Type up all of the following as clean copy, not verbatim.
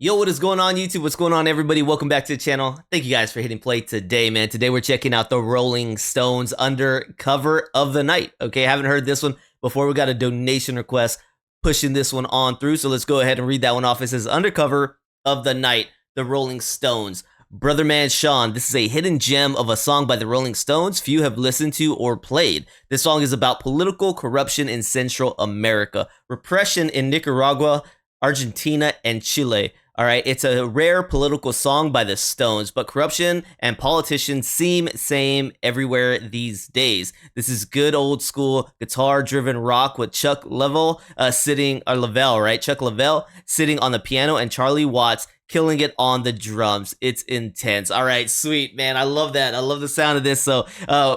Yo, what is going on, YouTube? What's going on, everybody? Welcome back to the channel. Thank you guys for hitting play today, man. Today we're checking out the Rolling Stones Undercover of the Night. Okay, haven't heard this one before. We got a donation request pushing this one on through, so let's go ahead and read that one off. It says, Undercover of the Night, the Rolling Stones. Brother Man Sean, this is a hidden gem of a song by the Rolling Stones few have listened to or played. This song is about political corruption in Central America, repression in Nicaragua, Argentina, and Chile. All right, it's a rare political song by the Stones, but corruption and politicians seem same everywhere these days. This is good old school guitar-driven rock with Chuck Lavelle sitting on the piano and Charlie Watts killing it on the drums. It's intense. All right, sweet, man. I love that. I love the sound of this. So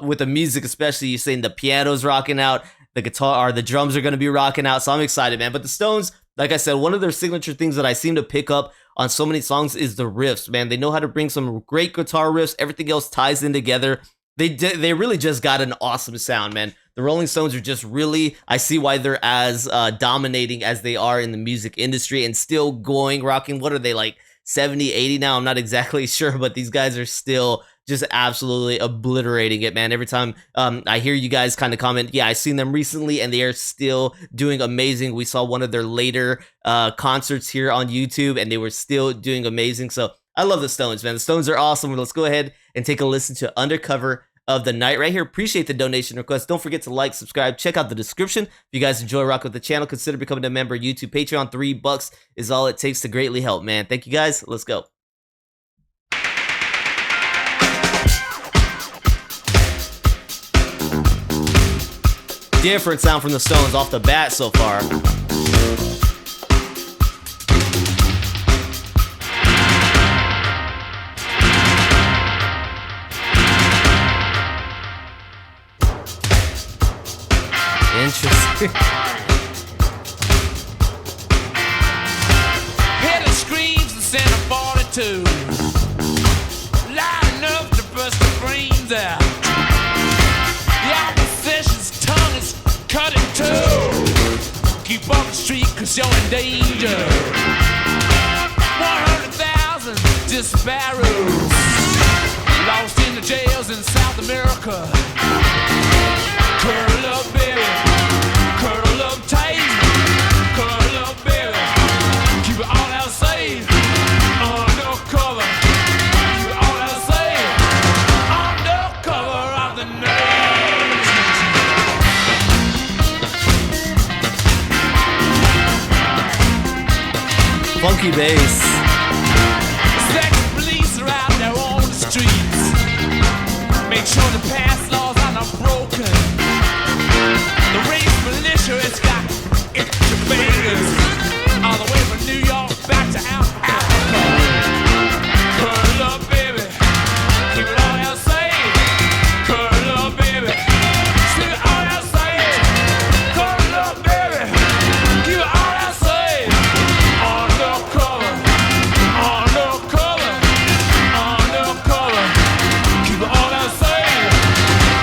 with the music, especially, you're saying the piano's rocking out, the guitar or the drums are going to be rocking out. So I'm excited, man. But the Stones, like I said, one of their signature things that I seem to pick up on so many songs is the riffs, man. They know how to bring some great guitar riffs. Everything else ties in together. They really just got an awesome sound, man. The Rolling Stones are just really, I see why they're as dominating as they are in the music industry and still going, rocking. What are they, like 70, 80 now? I'm not exactly sure, but these guys are still just absolutely obliterating it, man. Every time I hear you guys kind of comment, yeah, I've seen them recently and they are still doing amazing. We saw one of their later concerts here on YouTube and they were still doing amazing. So I love the Stones, man. The Stones are awesome. Let's go ahead and take a listen to Undercover of the Night right here. Appreciate the donation request. Don't forget to like, subscribe, check out the description. If you guys enjoy rocking with the channel, consider becoming a member of YouTube. Patreon, $3 is all it takes to greatly help, man. Thank you guys. Let's go. Different sound from the Stones off the bat so far. Interesting. Head of screams in Santa 42. Loud enough to burst the brains out. The opposition's tongue is cut in two. Keep off the street cause you're in danger. 100,000 disparados lost in the jails in South America. Curl up, baby. Curl up tight. Curl up, baby. Keep it all out safe. Undercover. Keep it all out safe. Undercover of the night. Funky bass. Sex police are out there on the streets. Make sure the past laws are not broken. The race militia has got extra fingers all the way from New York back to Africa. Curl up, baby. Keep it all out safe. Curl up, baby. Keep it all out safe. Curl up, baby. Keep it all out safe. Undercover. Undercover. Undercover. Keep it all out safe.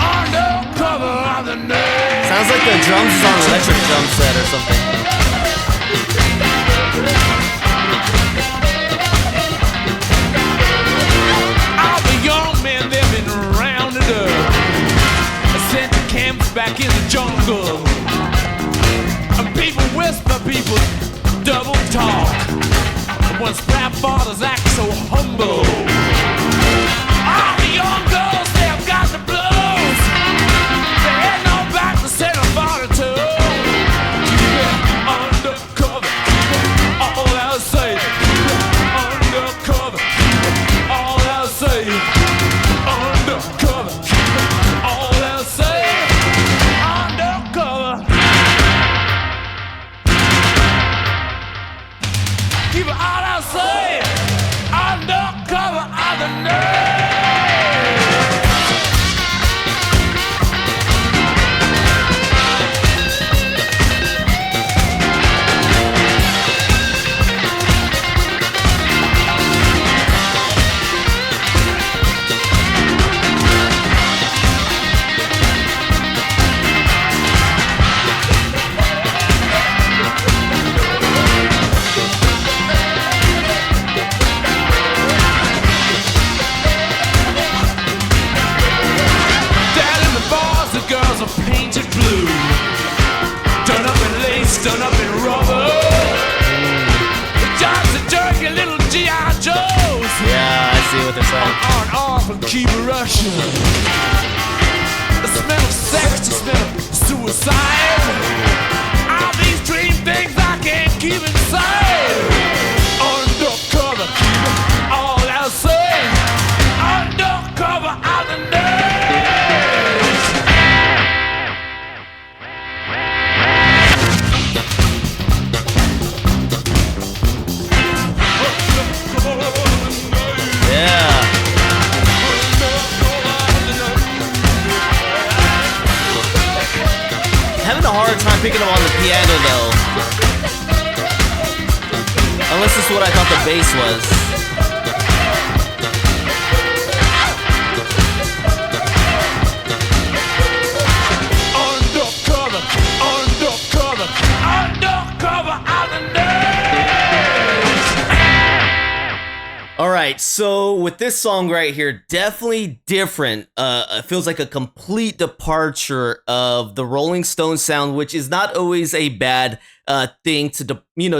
Undercover of the night. Sounds like the drums is on an electric drum set or something. All the young men, they've been rounded up, sent to camps back in the jungle. And people whisper, people double talk. Once rap fathers act so humble. All the young girls, they've got the blues. They ain't no back to Santa 42. Undercover, all I'll say. Undercover, all I'll say. Undercover, all I'll say. Undercover. Keep it all I'll say. Undercover of the night. Yeah, I see what they're saying. On and off and keep rushing. The smell of sex, the smell of suicide. All these dream things I can't keep inside. Undercover, keep it all outside. Undercover, out the nerves. Yeah. Having a hard time picking up on the piano though. Unless this is what I thought the bass was. Undercover, undercover, undercover, out the nerves. All right, so with this song right here, definitely different. It feels like a complete departure of the Rolling Stones sound, which is not always a bad thing to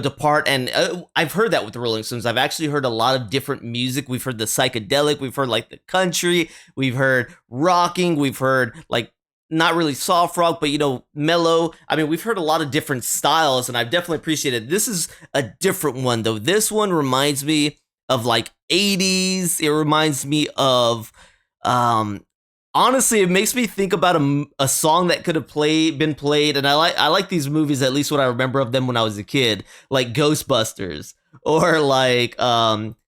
depart. And I've heard that with the Rolling Stones. I've actually heard a lot of different music. We've heard the psychedelic, we've heard like the country, we've heard rocking, we've heard like not really soft rock, but mellow. I mean, we've heard a lot of different styles, and I've definitely appreciated it. This is a different one though. This one reminds me of like 80s. It reminds me of honestly, it makes me think about a song that could have been played, and I like these movies, at least what I remember of them when I was a kid, like Ghostbusters or like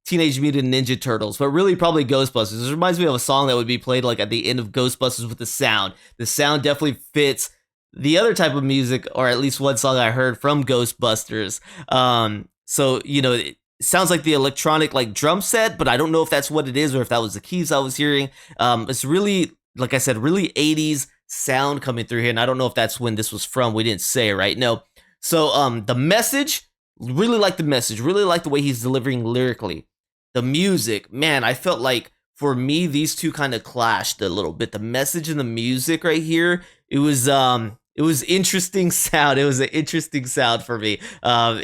Teenage Mutant Ninja Turtles, but really probably Ghostbusters. It reminds me of a song that would be played like at the end of Ghostbusters with the sound. The sound definitely fits the other type of music, or at least one song I heard from Ghostbusters. So it sounds like the electronic like drum set, but I don't know if that's what it is or if that was the keys I was hearing. It's really, like I said, really 80s sound coming through here, and I don't know if that's when this was from. We didn't say, right? No. So the message, really like the message, really like the way he's delivering lyrically. The music, man, I felt like for me these two kind of clashed a little bit. The message and the music right here, it was interesting sound. It was an interesting sound for me. I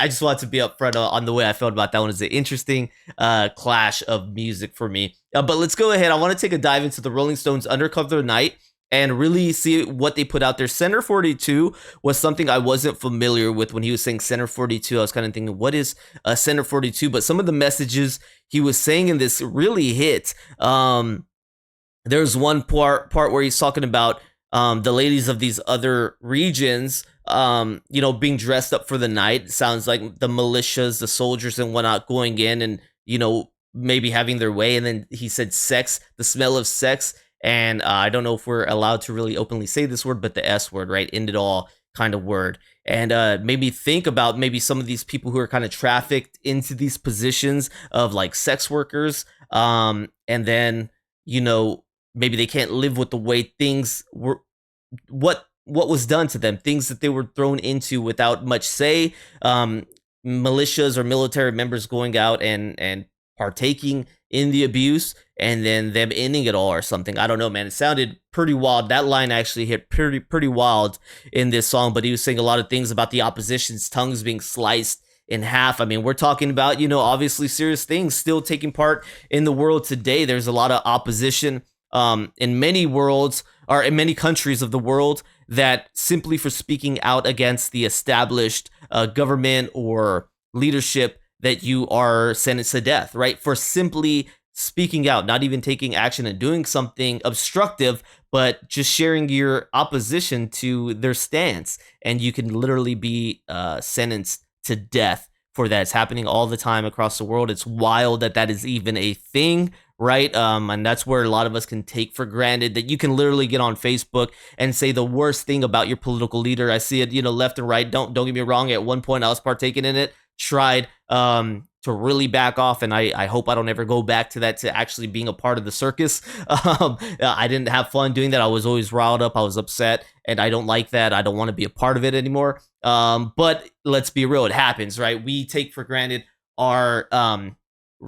just want to be upfront on the way I felt about that one. It's an interesting clash of music for me. But let's go ahead. I want to take a dive into the Rolling Stones' Undercover of the Night and really see what they put out there. Center 42 was something I wasn't familiar with when he was saying Center 42. I was kind of thinking, what is Center 42? But some of the messages he was saying in this really hit. There's one part where he's talking about the ladies of these other regions, being dressed up for the night. It sounds like the militias, the soldiers and whatnot going in and, maybe having their way. And then he said sex, the smell of sex. And I don't know if we're allowed to really openly say this word, but the S word, right? End it all kind of word. And made me think about maybe some of these people who are kind of trafficked into these positions of like sex workers. And then, maybe they can't live with the way things were, what was done to them, things that they were thrown into without much say. Militias or military members going out and partaking in the abuse, and then them ending it all or something. I don't know, man. It sounded pretty wild. That line actually hit pretty wild in this song, but he was saying a lot of things about the opposition's tongues being sliced in half. I mean, we're talking about, obviously serious things still taking part in the world today. There's a lot of opposition in many worlds, or in many countries of the world, that simply for speaking out against the established government or leadership, that you are sentenced to death, right? For simply speaking out, not even taking action and doing something obstructive, but just sharing your opposition to their stance. And you can literally be sentenced to death for that. It's happening all the time across the world. It's wild that is even a thing, right? And that's where a lot of us can take for granted that you can literally get on Facebook and say the worst thing about your political leader. I see it, left and right. Don't get me wrong. At one point I was partaking in it, tried to really back off, and I hope I don't ever go back to that, to actually being a part of the circus. I didn't have fun doing that. I was always riled up. I was upset, and I don't like that. I don't want to be a part of it anymore. But let's be real, it happens, right? We take for granted our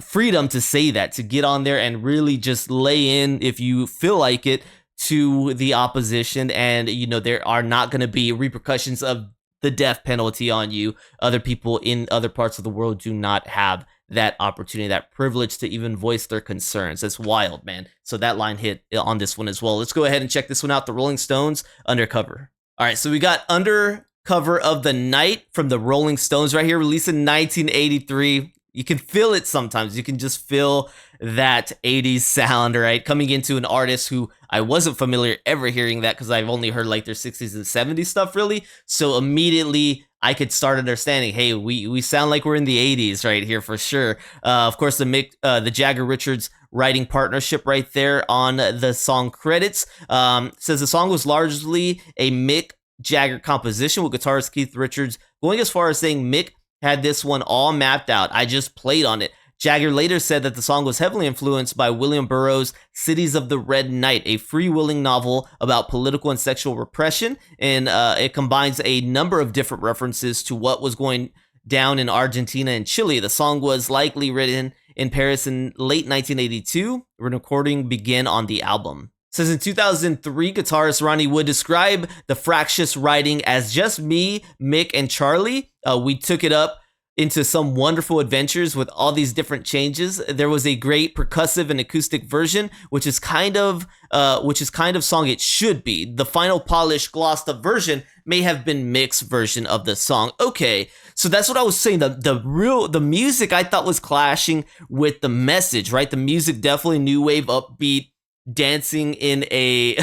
freedom to say that, to get on there and really just lay in, if you feel like it, to the opposition. And there are not going to be repercussions of the death penalty on you. Other people in other parts of the world do not have that opportunity, that privilege to even voice their concerns. That's wild, man. So that line hit on this one as well. Let's go ahead and check this one out. The Rolling Stones, Undercover. All right, so we got Undercover of the Night from the Rolling Stones right here, released in 1983. You can feel it sometimes. You can just feel that 80s sound, right? Coming into an artist who I wasn't familiar ever hearing that, because I've only heard like their 60s and 70s stuff, really. So immediately I could start understanding, hey, we sound like we're in the 80s right here for sure. Of course, the Jagger Richards writing partnership right there on the song credits. Says the song was largely a Mick Jagger composition, with guitarist Keith Richards going as far as saying Mick had this one all mapped out. I just played on it. Jagger later said that the song was heavily influenced by William Burroughs' Cities of the Red Night, a freewheeling novel about political and sexual repression, and it combines a number of different references to what was going down in Argentina and Chile. The song was likely written in Paris in late 1982. Recording began on the album. Says in 2003, guitarist Ronnie Wood described the fractious writing as just me, Mick, and Charlie. We took it up into some wonderful adventures with all these different changes. There was a great percussive and acoustic version, which is kind of song it should be. The final polished, glossed up version may have been Mick's version of the song. Okay, so that's what I was saying. The music I thought was clashing with the message, right? The music definitely new wave, upbeat, dancing in a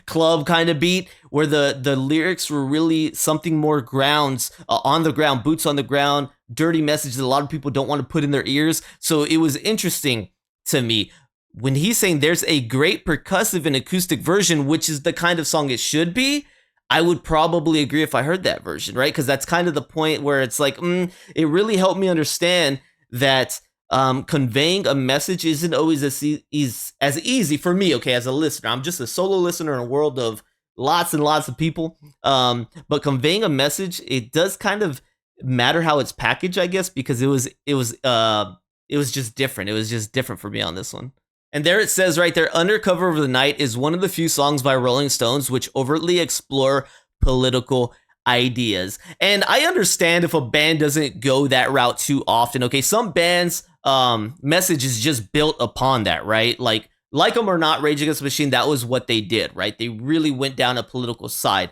club kind of beat, where the lyrics were really something more grounds, on the ground, boots on the ground, dirty messages that a lot of people don't want to put in their ears. So it was interesting to me when he's saying there's a great percussive and acoustic version, which is the kind of song it should be. I would probably agree if I heard that version, right? Because that's kind of the point where it's like, it really helped me understand that conveying a message isn't always as easy for me, okay, as a listener. I'm just a solo listener in a world of lots and lots of people. But conveying a message, it does kind of matter how it's packaged, I guess, because it was just different. It was just different for me on this one. And there it says right there, Undercover of the Night is one of the few songs by Rolling Stones which overtly explore political ideas. And I understand if a band doesn't go that route too often. Okay, some bands message is just built upon that, right? Like them or not, Rage Against the Machine, that was what they did, right? They really went down a political side.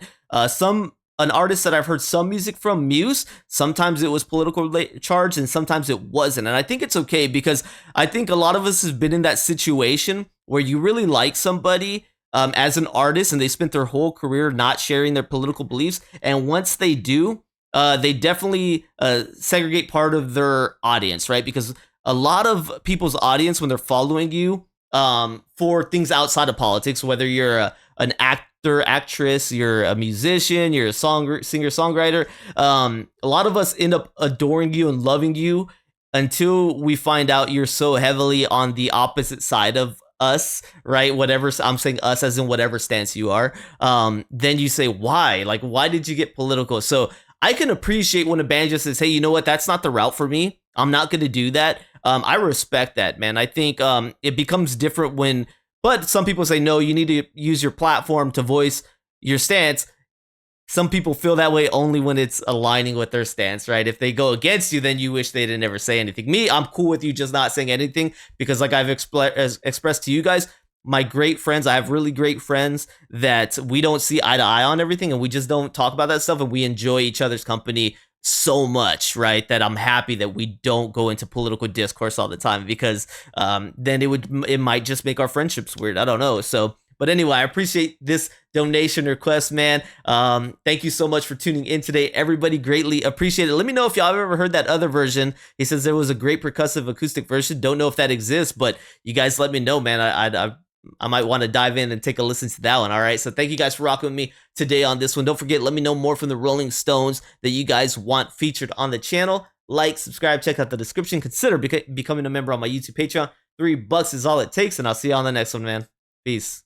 An artist that I've heard some music from, Muse, sometimes it was political charged and sometimes it wasn't. And I think it's okay, because I think a lot of us have been in that situation where you really like somebody as an artist and they spent their whole career not sharing their political beliefs. And once they do, they definitely segregate part of their audience, right? Because a lot of people's audience, when they're following you for things outside of politics, whether you're an actor, actress, you're a musician, you're a singer, songwriter, a lot of us end up adoring you and loving you until we find out you're so heavily on the opposite side of us, right? Whatever, I'm saying us as in whatever stance you are. Then you say, why? Like, why did you get political? So I can appreciate when a band just says, hey, you know what? That's not the route for me. I'm not going to do that. I respect that, man. I think it becomes different but some people say, no, you need to use your platform to voice your stance. Some people feel that way only when it's aligning with their stance, right? If they go against you, then you wish they didn't ever say anything. Me, I'm cool with you just not saying anything, because like I've expressed to you guys, my great friends, I have really great friends that we don't see eye to eye on everything, and we just don't talk about that stuff, and we enjoy each other's company so much, right, that I'm happy that we don't go into political discourse all the time, because then it might just make our friendships weird. I don't know. So, but anyway, I appreciate this donation request, man. Thank you so much for tuning in today, everybody. Greatly appreciate it. Let me know if y'all have ever heard that other version. He says there was a great percussive acoustic version. Don't know if that exists, but you guys let me know, man. I might want to dive in and take a listen to that one. All right. So thank you guys for rocking with me today on this one. Don't forget, let me know more from the Rolling Stones that you guys want featured on the channel. Like, subscribe, check out the description. Consider becoming a member on my YouTube Patreon. $3 is all it takes. And I'll see you on the next one, man. Peace.